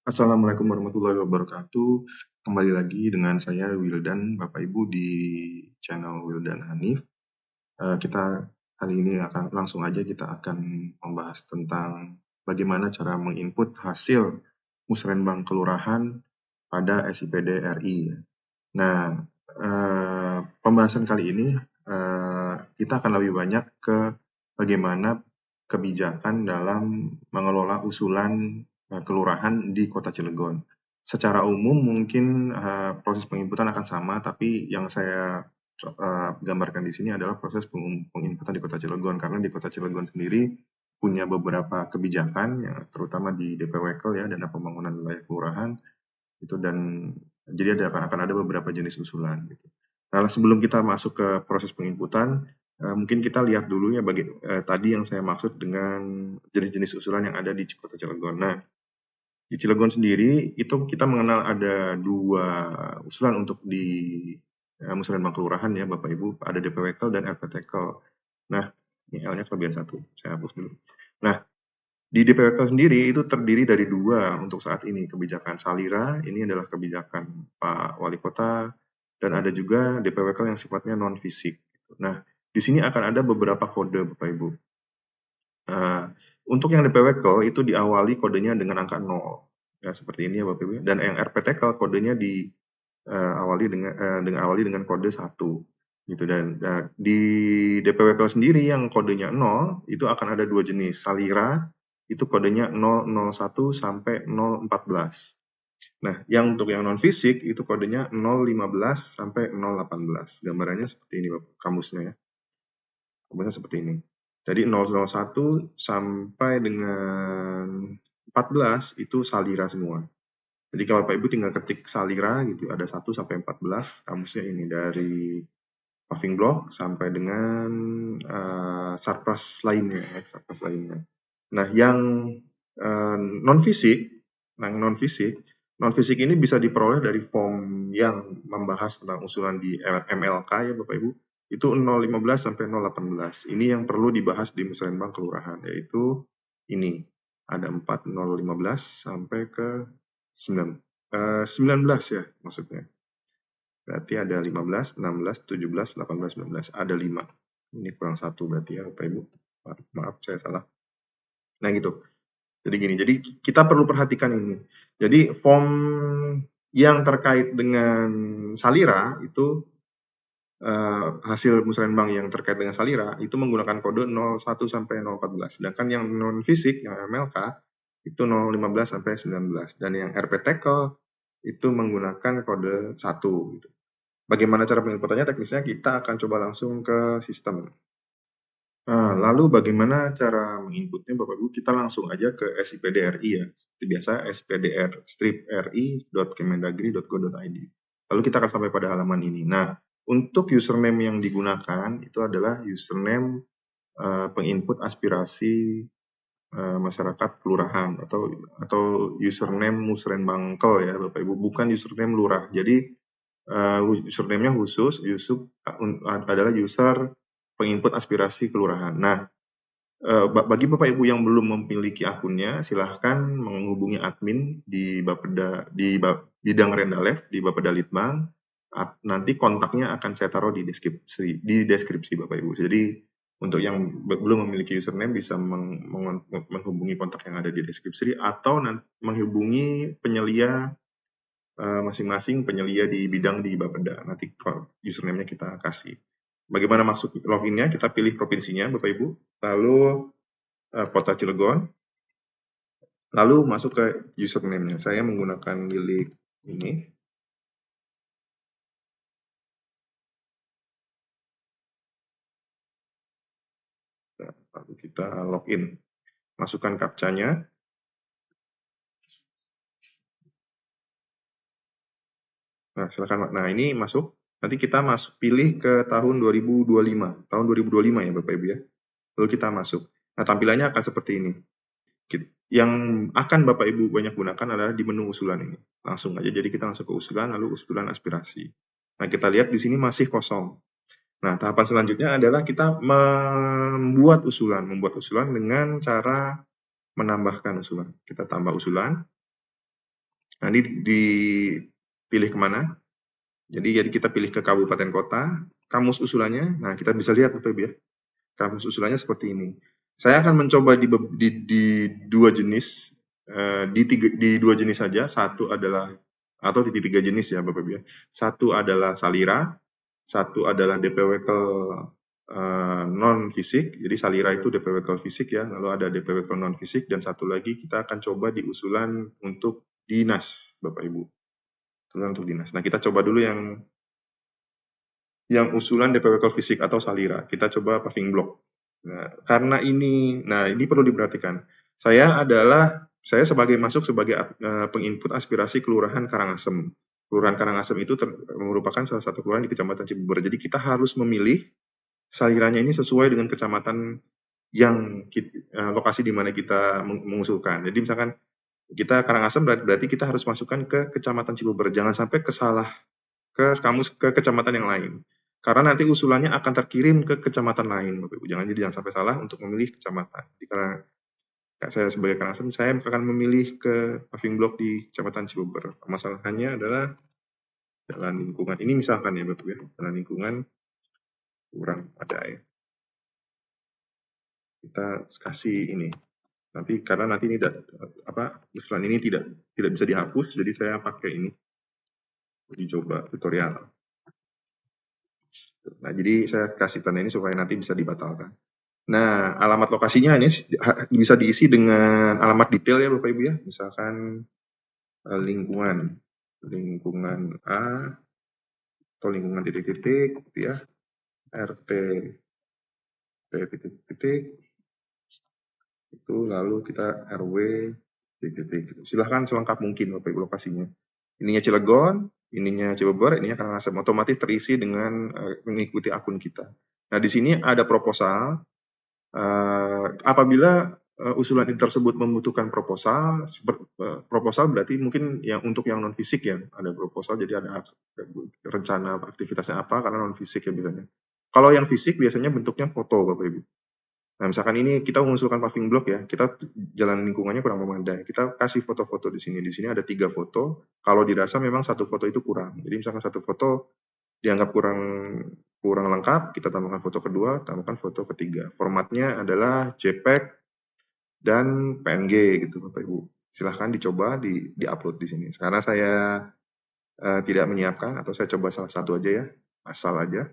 Assalamualaikum warahmatullahi wabarakatuh. Kembali lagi dengan saya Wildan, Bapak Ibu di channel Wildan Hanif. Kita kali ini langsung aja kita akan membahas tentang bagaimana cara menginput hasil musrenbang kelurahan pada SIPD RI. Nah, pembahasan kali ini kita akan lebih banyak ke bagaimana kebijakan dalam mengelola usulan kelurahan di Kota Cilegon. Secara umum mungkin proses penginputan akan sama, tapi yang saya gambarkan di sini adalah proses penginputan di Kota Cilegon, karena di Kota Cilegon sendiri punya beberapa kebijakan, ya, terutama di DPWKL ya, Dana Pembangunan Wilayah Kelurahan, itu, dan jadi akan ada beberapa jenis usulan gitu. Nah, sebelum kita masuk ke proses penginputan, mungkin kita lihat dulu ya tadi yang saya maksud dengan jenis-jenis usulan yang ada di Kota Cilegon. Nah, di Cilegon sendiri itu kita mengenal ada 2 usulan untuk di musrenbang kelurahan ya Bapak Ibu, ada DPWKL dan RPTKL. Nah, ini L-nya kelebihan 1, saya hapus dulu. Nah, di DPWKL sendiri itu terdiri dari 2 untuk saat ini, kebijakan Salira, ini adalah kebijakan Pak Wali Kota, dan ada juga DPWKL yang sifatnya non-fisik. Nah, di sini akan ada beberapa kode Bapak Ibu. Untuk yang DPWKL itu diawali kodenya dengan angka 0, ya seperti ini ya Bapak Ibu. Dan yang RPTKL kodenya diawali dengan kode 1. Gitu. Dan di DPWKL sendiri yang kodenya 0 itu akan ada 2 jenis. Salira itu kodenya 001 sampai 014. Nah, yang untuk yang non fisik itu kodenya 015 sampai 018. Gambarannya seperti ini Bapak, kamusnya ya. Kamusnya seperti ini. Jadi 001 sampai dengan 14 itu Salira semua. Jadi kalau Bapak Ibu tinggal ketik Salira gitu, ada 1 sampai 14, kamusnya ini dari paving block sampai dengan sarpras lainnya ya, sarpras lainnya. Nah, yang non fisik ini bisa diperoleh dari form yang membahas tentang usulan di MLK ya Bapak Ibu. Itu 015 sampai 018. Ini yang perlu dibahas di musrenbang kelurahan, yaitu ini. Ada 4, 015 sampai ke 19 ya maksudnya. Berarti ada 15, 16, 17, 18, 19. Ada 5. Ini kurang 1 berarti ya Bapak Ibu. Maaf saya salah. Nah gitu. Jadi gini, jadi kita perlu perhatikan ini. Jadi form yang terkait dengan Salira itu hasil musrenbang yang terkait dengan Salira itu menggunakan kode 01 sampai 014. Sedangkan yang non fisik yang MLK itu 015 sampai 19 dan yang RPTKL itu menggunakan kode 1 gitu. Bagaimana cara penginputannya teknisnya kita akan coba langsung ke sistem. Nah, lalu bagaimana cara menginputnya Bapak Ibu? Kita langsung aja ke SIPD RI ya. Seperti biasa spdr-ri.kemendagri.go.id. Lalu kita akan sampai pada halaman ini. Nah, untuk username yang digunakan itu adalah username penginput aspirasi masyarakat kelurahan atau username musrenbangkel ya Bapak Ibu, bukan username lurah. Jadi username-nya khusus adalah user penginput aspirasi kelurahan. Nah, bagi Bapak Ibu yang belum memiliki akunnya, silahkan menghubungi admin di Bapeda di bidang Rendalef di Bapeda Litbang. Nanti kontaknya akan saya taruh di deskripsi Bapak Ibu. Jadi untuk yang belum memiliki username bisa menghubungi kontak yang ada di deskripsi atau menghubungi penyelia masing-masing penyelia di bidang di Bapeda. Nanti username-nya kita kasih. Bagaimana masuk loginnya? Kita pilih provinsinya Bapak Ibu, lalu Kota Cilegon, lalu masuk ke username-nya. Saya menggunakan milik ini. Lalu kita login. Masukkan captcha-nya. Nah, silakan. Nah, ini masuk. Nanti kita pilih ke tahun 2025. Tahun 2025 ya Bapak Ibu ya. Lalu kita masuk. Nah, tampilannya akan seperti ini. Yang akan Bapak Ibu banyak gunakan adalah di menu usulan ini. Langsung aja, jadi kita langsung ke usulan, lalu usulan aspirasi. Nah, kita lihat di sini masih kosong. Nah, tahapan selanjutnya adalah kita membuat usulan dengan cara menambahkan usulan. Kita tambah usulan. Nah, ini dipilih kemana? Jadi kita pilih ke kabupaten kota, kamus usulannya. Nah, kita bisa lihat Bapak Ibu ya. Kamus usulannya seperti ini. Saya akan mencoba di dua jenis, di dua jenis saja. Satu adalah atau di tiga jenis ya Bapak Ibu ya. Satu adalah Salira, satu adalah DPW non fisik. Jadi Salira itu DPW fisik ya, lalu ada DPW non fisik, dan satu lagi kita akan coba di usulan untuk dinas Bapak Ibu. Usulan untuk dinas. Nah, kita coba dulu yang usulan DPW fisik atau Salira. Kita coba paving block. Nah, karena ini perlu diperhatikan. Saya masuk sebagai penginput aspirasi Kelurahan Karangasem. Kelurahan Karangasem itu merupakan salah satu kelurahan di Kecamatan Cibubur. Jadi kita harus memilih saliranya ini sesuai dengan kecamatan yang lokasi di mana kita mengusulkan. Jadi misalkan kita Karangasem berarti kita harus masukkan ke Kecamatan Cibubur. Jangan sampai ke kecamatan yang lain. Karena nanti usulannya akan terkirim ke kecamatan lain, Bapak Ibu. Jangan sampai salah untuk memilih kecamatan. Jadi karena saya sebagai Karangasem, saya akan memilih ke paving block di Kecamatan Cibubur. Masalahnya adalah jalan lingkungan. Ini misalkan ya, Bapak Ibu ya, jalan lingkungan kurang ada ya. Kita kasih ini. Karena nanti ini usulan ini tidak bisa dihapus, jadi saya pakai ini. Dicoba tutorial. Nah, jadi saya kasih tanda ini supaya nanti bisa dibatalkan. Nah, alamat lokasinya ini bisa diisi dengan alamat detail ya Bapak Ibu ya. Misalkan lingkungan A atau lingkungan titik-titik gitu ya. RT titik-titik itu, lalu kita RW titik-titik. Silahkan selengkap mungkin Bapak Ibu lokasinya. Ininya Cilegon, ininya Cibubur, ininya Karangasem. Otomatis terisi dengan mengikuti akun kita. Nah, di sini ada proposal. Apabila usulan itu tersebut membutuhkan proposal, berarti mungkin untuk yang non fisik ya, ada proposal, jadi ada rencana aktivitasnya apa, karena non fisik ya biasanya. Kalau yang fisik biasanya bentuknya foto Bapak Ibu. Nah, misalkan ini kita mengusulkan paving block ya, kita jalan lingkungannya kurang memadai. Kita kasih foto-foto di sini. Di sini ada 3 foto. Kalau dirasa memang satu foto itu kurang. Jadi misalkan satu foto dianggap kurang lengkap, kita tambahkan foto kedua, tambahkan foto ketiga. Formatnya adalah JPEG dan PNG gitu Bapak Ibu. Silahkan dicoba di-upload di sini. Karena saya tidak menyiapkan, atau saya coba salah satu aja ya, asal aja.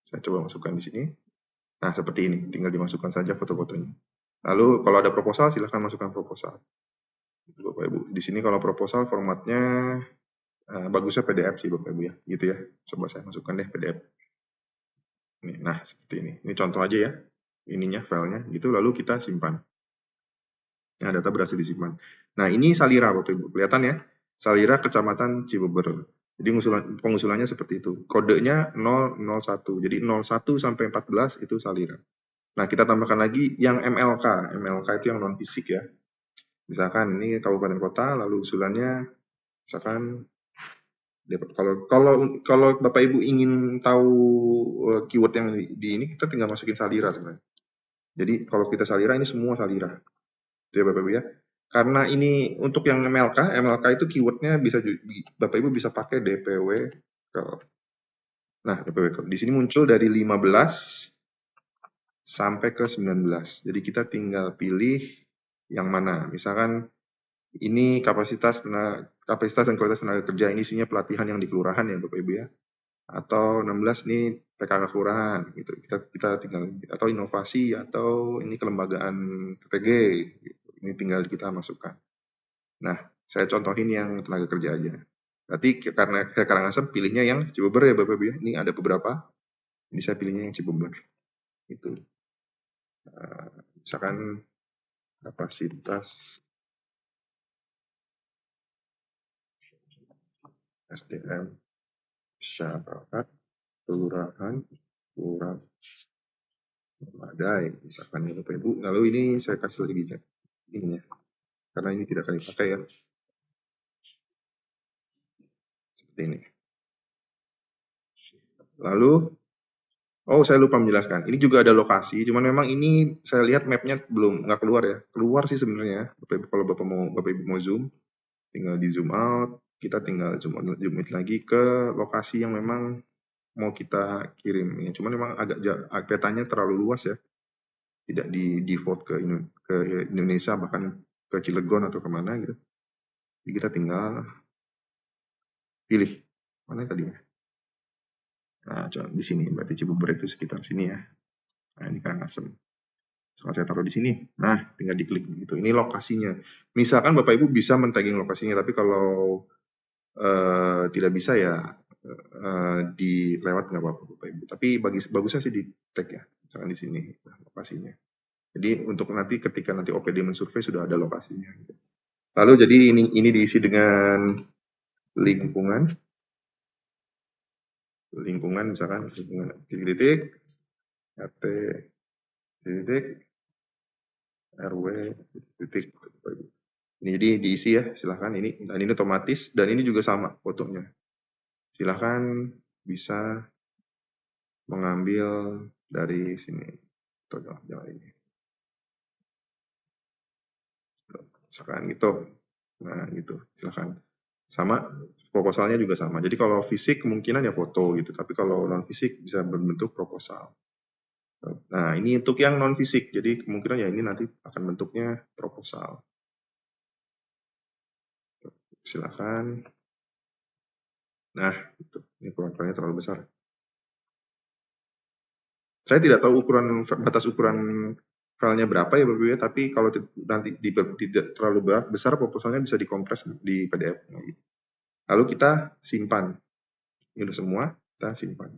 Saya coba masukkan di sini. Nah, seperti ini, tinggal dimasukkan saja foto-fotonya. Lalu kalau ada proposal, silahkan masukkan proposal. Gitu, Bapak Ibu. Di sini kalau proposal formatnya bagusnya PDF sih Bapak Ibu ya, gitu ya. Coba saya masukkan deh PDF. Nah, seperti ini. Ini contoh aja ya, ininya filenya, gitu. Lalu kita simpan. Nah, data berhasil disimpan. Nah, ini Salira Bapak Ibu. Kelihatan ya? Salira Kecamatan Cibubur. Jadi pengusulannya seperti itu. Kodenya 001. Jadi 01 sampai 14 itu Salira. Nah, kita tambahkan lagi yang MLK. MLK itu yang non fisik ya. Misalkan ini kabupaten kota, lalu usulannya misalkan kalau Bapak Ibu ingin tahu keyword yang di ini, kita tinggal masukin Salira sebenarnya. Jadi kalau kita Salira, ini semua Salira. Ya Bapak Ibu ya. Karena ini untuk yang MLK itu keywordnya bisa Bapak Ibu bisa pakai DPW. Nah, DPW di sini muncul dari 15 sampai ke 19. Jadi kita tinggal pilih yang mana. Misalkan ini kapasitas dan kualitas tenaga kerja, ini isinya pelatihan yang di kelurahan ya Bapak Ibu ya. Atau 16 nih PKK kelurahan gitu. Kita tinggal, atau inovasi, atau ini kelembagaan PPG gitu. Ini tinggal kita masukkan. Nah, saya contohin yang tenaga kerja aja. Berarti karena saya Karangasem pilihnya yang Cibubur ya Bapak Ibu ya. Ini ada beberapa. Ini saya pilihnya yang Cibubur. Itu. Misalkan kapasitas SDM masyarakat kelurahan kurang memadai, misalkan ya Bapak Ibu. Lalu ini saya kasih lagi ini ya, karena ini tidak akan dipakai ya. Seperti ini. Lalu Oh, saya lupa menjelaskan. Ini juga ada lokasi, cuman memang ini saya lihat mapnya belum nggak keluar ya. Keluar sih sebenarnya. Kalau Bapak Ibu mau zoom, tinggal di zoom out. Kita tinggal zoom in lagi ke lokasi yang memang mau kita kirim. Ya, cuman memang petanya terlalu luas ya. Tidak di default ke Indonesia, bahkan ke Cilegon atau kemana gitu. Jadi kita tinggal pilih mana tadi ya. Nah, di sini berarti Cibubur itu sekitar sini ya. Nah, ini Karangasem. Soalnya saya taruh di sini. Nah, tinggal diklik gitu. Ini lokasinya. Misalkan Bapak Ibu bisa men-tagging lokasinya, tapi kalau tidak bisa ya dilewat nggak apa-apa Bapak Ibu. Tapi bagusnya sih di tag ya. Misalkan di sini lokasinya. Jadi untuk nanti ketika nanti OPD mensurvei sudah ada lokasinya. Lalu jadi ini diisi dengan lingkungan misalkan lingkungan titik RT titik RW titik. Ini jadi diisi ya, silahkan ini, dan ini otomatis, dan ini juga sama fotonya. Silahkan bisa mengambil dari sini. Jangan ini. Misalkan gitu. Nah gitu, silahkan. Sama, proposalnya juga sama. Jadi kalau fisik kemungkinan ya foto gitu, tapi kalau non fisik bisa berbentuk proposal. Nah ini untuk yang non fisik, jadi kemungkinan ya ini nanti akan bentuknya proposal. Silakan. Nah, itu. Ini ukurannya terlalu besar. Saya tidak tahu batas ukuran filenya berapa ya Bapak Ibu ya, tapi kalau nanti tidak terlalu besar, proposalnya bisa dikompres di PDF. Lalu kita simpan. Ini udah semua, kita simpan.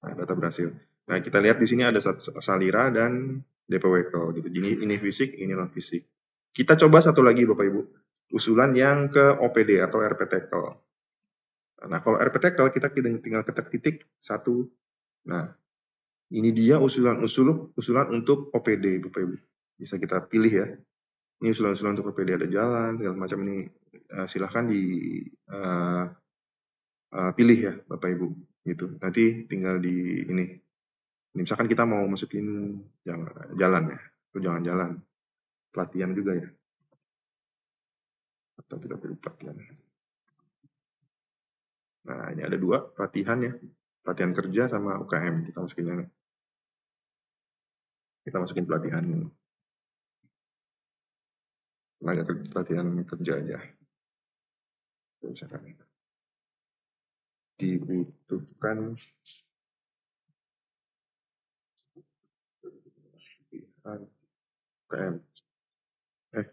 Nah, data berhasil. Nah, kita lihat di sini ada salira dan DP Wekel gitu. Jadi ini fisik, ini non fisik. Kita coba satu lagi Bapak Ibu. Usulan yang ke OPD atau RPTkel. Nah, kalau RPTkel kita tinggal ketik titik satu. Nah, ini dia usulan untuk OPD Bapak Ibu. Bisa kita pilih ya. Ini usulan-usulan untuk OPD, ada jalan segala macam ini. Silahkan pilih ya Bapak Ibu gitu. Nanti tinggal di ini. Misalkan kita mau masukin jalan ya, atau jangan jalan, pelatihan juga ya. Atau kita pilih pelatihan. Nah, ini ada dua pelatihan ya. Pelatihan kerja sama UKM. Kita masukin pelatihan pelatihan kerja aja. Misalkan dibutuhkan UKM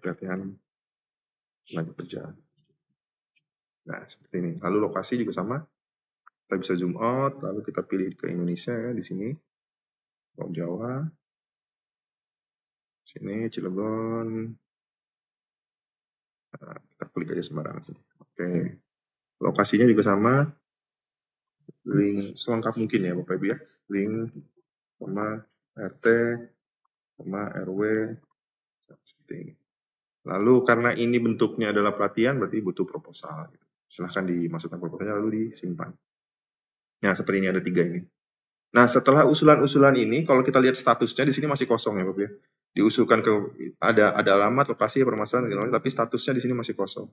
pelatihan tenaga kerja. Nah, seperti ini. Lalu lokasi juga sama. Kita bisa zoom out, lalu kita pilih ke Indonesia ya, di sini. Pulau Jawa. Sini, Cilegon. Nah, kita klik aja sembarangan sini. Oke. Lokasinya juga sama. Link selengkap mungkin ya Bapak Ibu ya. Link, RT, RW. Seperti ini. Lalu karena ini bentuknya adalah pelatihan, berarti butuh proposal. Silahkan dimasukkan proposalnya lalu disimpan. Nah, seperti ini ada 3 ini. Nah, setelah usulan-usulan ini, kalau kita lihat statusnya di sini masih kosong ya, Bapak ya. Diusulkan ke ada alamat, lokasi, permasalahan, tapi statusnya di sini masih kosong.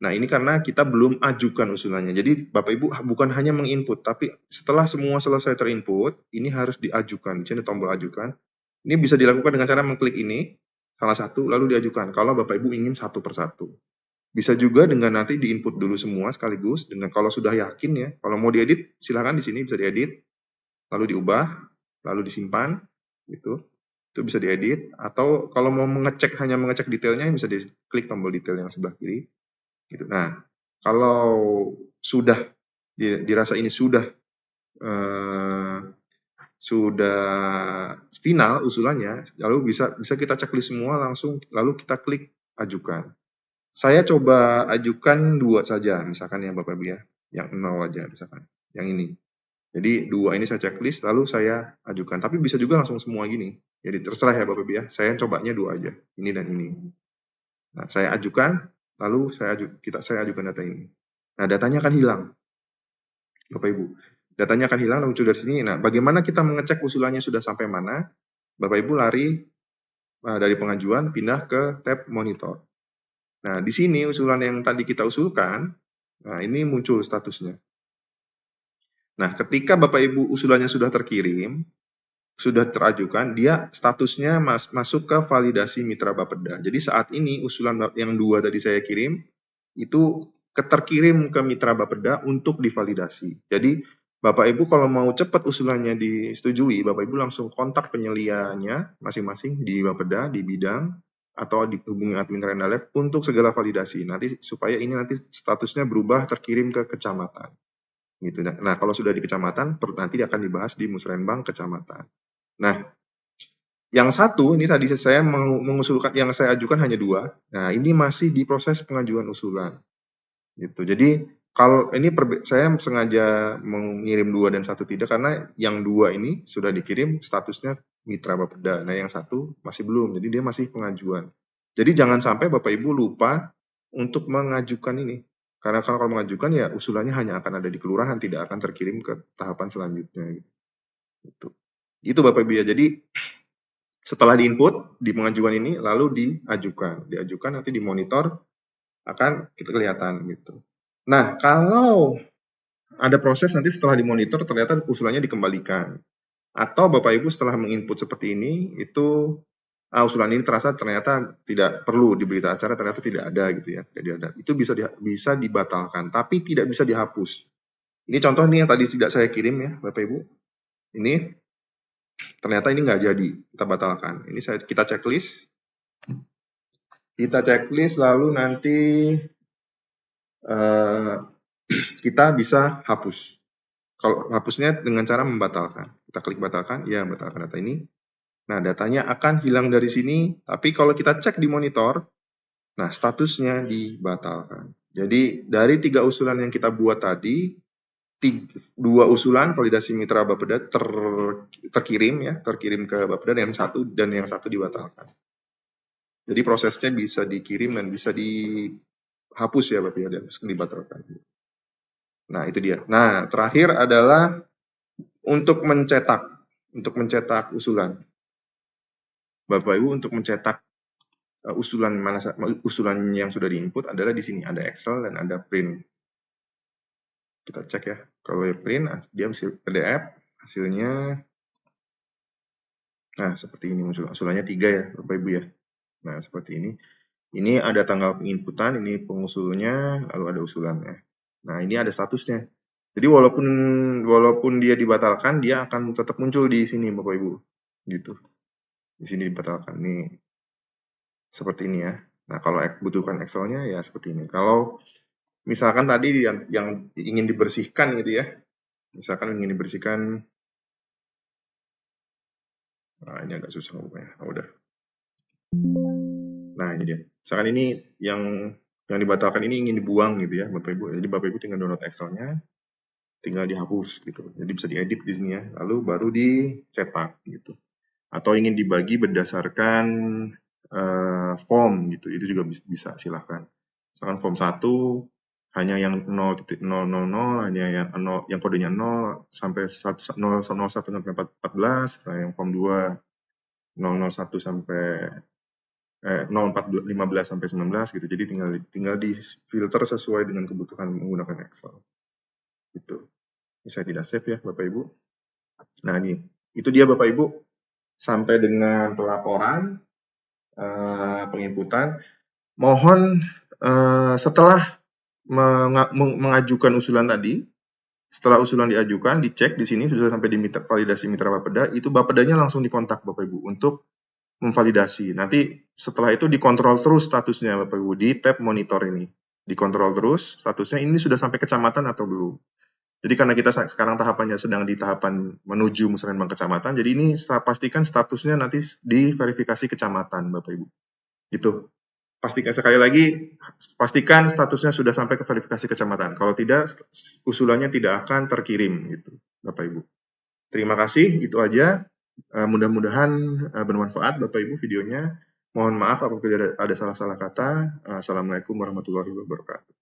Nah, ini karena kita belum ajukan usulannya. Jadi, Bapak Ibu bukan hanya menginput, tapi setelah semua selesai terinput, ini harus diajukan. Di sini tombol ajukan. Ini bisa dilakukan dengan cara mengklik ini, salah satu, lalu diajukan. Kalau Bapak Ibu ingin satu persatu. Bisa juga dengan nanti diinput dulu semua sekaligus, dengan kalau sudah yakin ya, kalau mau diedit, silakan di sini bisa diedit, lalu diubah, lalu disimpan, gitu. Itu bisa diedit, atau kalau mau hanya mengecek detailnya, bisa diklik tombol detail yang sebelah kiri. Gitu. Nah, kalau sudah dirasa ini sudah final usulannya, lalu bisa kita checklist semua langsung, lalu kita klik ajukan. Saya coba ajukan 2 saja, misalkan ya Bapak Ibu ya, yang 0 aja misalkan, yang ini. Jadi 2 ini saya checklist, lalu saya ajukan. Tapi bisa juga langsung semua gini. Jadi terserah ya Bapak Ibu ya. Saya cobanya 2 aja, ini dan ini. Nah, saya ajukan, lalu saya ajukan data ini. Nah, datanya akan hilang, Bapak Ibu. datanya akan hilang dan muncul dari sini. Nah, bagaimana kita mengecek usulannya sudah sampai mana? Bapak Ibu lari dari pengajuan pindah ke tab monitor. Nah, di sini usulan yang tadi kita usulkan, nah ini muncul statusnya. Nah, ketika Bapak Ibu usulannya sudah terkirim, sudah terajukan, dia statusnya masuk ke validasi mitra Bapeda. Jadi saat ini usulan yang 2 tadi saya kirim, itu terkirim ke mitra Bapeda untuk divalidasi. Jadi Bapak Ibu kalau mau cepat usulannya disetujui, Bapak Ibu langsung kontak penyelianya masing-masing di Bapeda, di bidang, atau dihubungi admin Rendalef untuk segala validasi. Nanti supaya ini nanti statusnya berubah terkirim ke kecamatan. Gitu. Nah, kalau sudah di kecamatan, nanti akan dibahas di Musrenbang kecamatan. Nah, yang satu ini tadi saya mengusulkan, yang saya ajukan hanya 2. Nah, ini masih di proses pengajuan usulan. Gitu. Jadi kalau ini saya sengaja mengirim 2 dan 1 tidak karena yang 2 ini sudah dikirim statusnya mitra Bapeda. Nah, yang 1 masih belum. Jadi dia masih pengajuan. Jadi jangan sampai Bapak Ibu lupa untuk mengajukan ini. Karena kalau mengajukan ya usulannya hanya akan ada di kelurahan, tidak akan terkirim ke tahapan selanjutnya. Gitu. Itu Bapak Ibu ya. Jadi setelah diinput di pengajuan ini lalu diajukan nanti dimonitor akan itu kelihatan gitu. Nah, kalau ada proses nanti setelah dimonitor ternyata usulannya dikembalikan. Atau Bapak Ibu setelah menginput seperti ini, itu usulan ini ternyata tidak perlu di berita acara, ternyata tidak ada gitu ya. Tidak ada. Itu bisa dibatalkan, tapi tidak bisa dihapus. Ini contoh nih yang tadi tidak saya kirim ya, Bapak Ibu. Ini ternyata ini nggak jadi, kita batalkan. Ini kita checklist. Kita checklist lalu nanti kita bisa hapus. Kalau hapusnya dengan cara membatalkan. Kita klik batalkan, ya batalkan data ini. Nah, datanya akan hilang dari sini, tapi kalau kita cek di monitor, nah statusnya dibatalkan. Jadi dari 3 usulan yang kita buat tadi, 2 usulan validasi mitra Bapeda terkirim ke Bapeda dan yang satu dibatalkan. Jadi prosesnya bisa dikirim dan bisa dihapus ya Bapak ya, dan dibatalkan. Nah, itu dia. Nah, terakhir adalah untuk mencetak usulan. Bapak Ibu untuk mencetak usulan yang sudah diinput adalah di sini ada Excel dan ada print. Kita cek ya. Kalau print dia bisa PDF hasilnya. Nah, seperti ini usulannya 3 ya, Bapak Ibu ya. Nah, seperti ini. Ini ada tanggal penginputan, ini pengusulnya, lalu ada usulannya. Nah, ini ada statusnya. Jadi walaupun dia dibatalkan, dia akan tetap muncul di sini Bapak Ibu. Gitu. Di sini dibatalkan. Nih seperti ini ya. Nah, kalau butuhkan Excel-nya ya seperti ini. Kalau misalkan tadi yang ingin dibersihkan gitu ya. Misalkan ingin dibersihkan. Nah, ini agak susah ngomongnya. Nah, udah. Nah, ini dia. Misalkan ini yang dibatalkan ini ingin dibuang gitu ya, Bapak Ibu. Jadi Bapak Ibu tinggal download Excel-nya, tinggal dihapus gitu. Jadi bisa diedit di sini ya. Lalu baru dicetak gitu. Atau ingin dibagi berdasarkan form gitu. Itu juga bisa silahkan. Misalkan form 1 hanya yang 0.000, hanya yang kodenya 0 sampai 001 sampai 14, yang form 2 001 sampai 15 sampai 19 gitu. Jadi tinggal di filter sesuai dengan kebutuhan menggunakan Excel. Gitu. Ini saya tidak save ya Bapak Ibu. Nah, ini itu dia Bapak Ibu sampai dengan pelaporan penginputan. Mohon setelah mengajukan usulan tadi, setelah usulan diajukan, dicek di sini sudah sampai di validasi mitra Bapeda, itu Bapedanya langsung dikontak Bapak Ibu untuk memvalidasi. Nanti setelah itu dikontrol terus statusnya Bapak Ibu di tab monitor ini. Dikontrol terus statusnya ini sudah sampai kecamatan atau belum. Jadi karena kita sekarang tahapannya sedang di tahapan menuju Musrenbang kecamatan, jadi ini pastikan statusnya nanti di verifikasi kecamatan Bapak Ibu. Itu. Pastikan sekali lagi, pastikan statusnya sudah sampai ke verifikasi kecamatan. Kalau tidak, usulannya tidak akan terkirim gitu, Bapak Ibu. Terima kasih, itu aja. Mudah-mudahan bermanfaat Bapak Ibu videonya. Mohon maaf apabila ada salah-salah kata. Assalamualaikum warahmatullahi wabarakatuh.